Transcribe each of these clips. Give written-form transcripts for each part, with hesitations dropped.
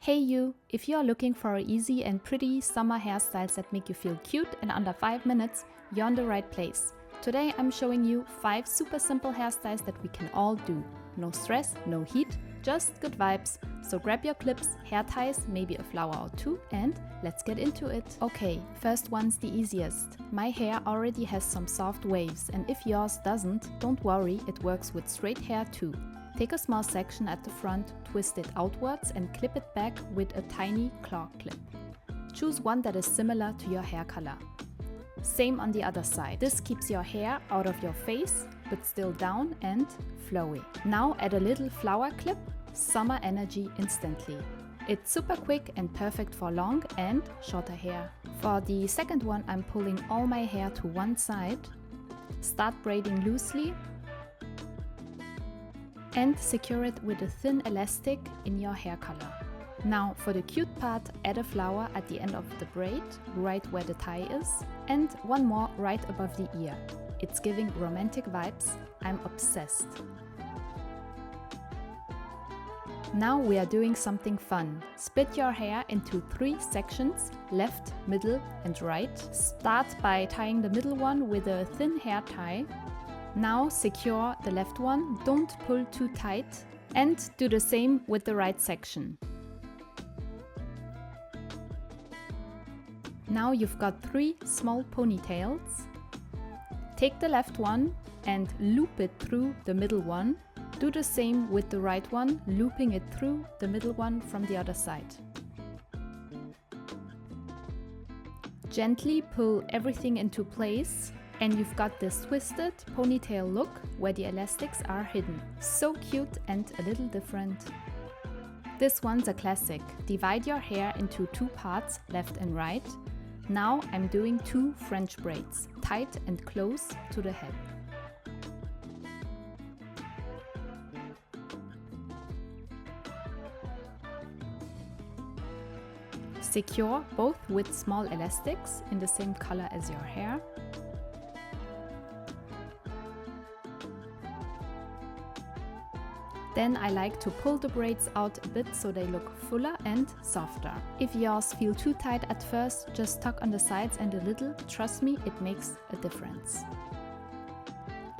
Hey you! If you are looking for easy and pretty summer hairstyles that make you feel cute in under 5 minutes, you're in the right place. Today I'm showing you 5 super simple hairstyles that we can all do. No stress, no heat, just good vibes. So grab your clips, hair ties, maybe a flower or two, and let's get into it. Okay, first one's the easiest. My hair already has some soft waves, and if yours doesn't, don't worry, it works with straight hair too. Take a small section at the front, twist it outwards and clip it back with a tiny claw clip. Choose one that is similar to your hair color. Same on the other side. This keeps your hair out of your face, but still down and flowy. Now add a little flower clip, summer energy instantly. It's super quick and perfect for long and shorter hair. For the second one, I'm pulling all my hair to one side. Start braiding loosely and secure it with a thin elastic in your hair color. Now for the cute part, add a flower at the end of the braid, right where the tie is, and one more right above the ear. It's giving romantic vibes. I'm obsessed. Now we are doing something fun. Split your hair into 3 sections, left, middle and right. Start by tying the middle one with a thin hair tie. Now secure the left one, don't pull too tight, and do the same with the right section. Now you've got 3 small ponytails. Take the left one and loop it through the middle one. Do the same with the right one, looping it through the middle one from the other side. Gently pull everything into place. And you've got this twisted ponytail look where the elastics are hidden. So cute and a little different. This one's a classic. Divide your hair into 2 parts, left and right. Now I'm doing 2 French braids, tight and close to the head. Secure both with small elastics in the same color as your hair. Then I like to pull the braids out a bit so they look fuller and softer. If yours feel too tight at first, just tuck on the sides and a little. Trust me, it makes a difference.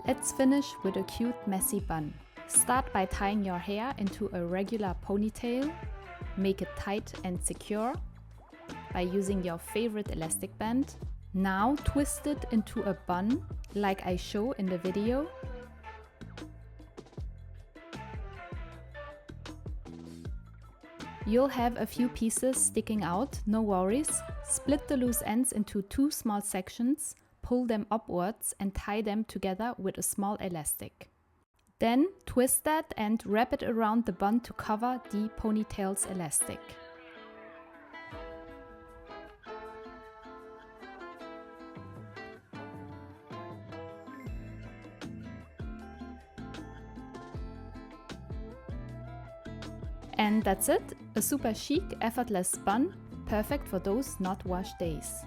Let's finish with a cute messy bun. Start by tying your hair into a regular ponytail. Make it tight and secure by using your favorite elastic band. Now twist it into a bun like I show in the video. You'll have a few pieces sticking out, no worries. Split the loose ends into 2 small sections, pull them upwards and tie them together with a small elastic. Then twist that and wrap it around the bun to cover the ponytail's elastic. And that's it, a super chic, effortless bun, perfect for those not washed days.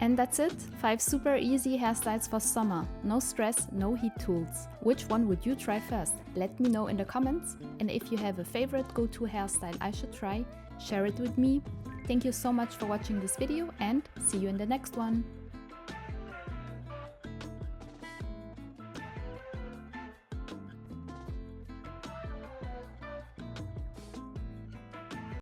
And that's it, 5 super easy hairstyles for summer. No stress, no heat tools. Which one would you try first? Let me know in the comments. And if you have a favorite go-to hairstyle I should try, share it with me. Thank you so much for watching this video and see you in the next one.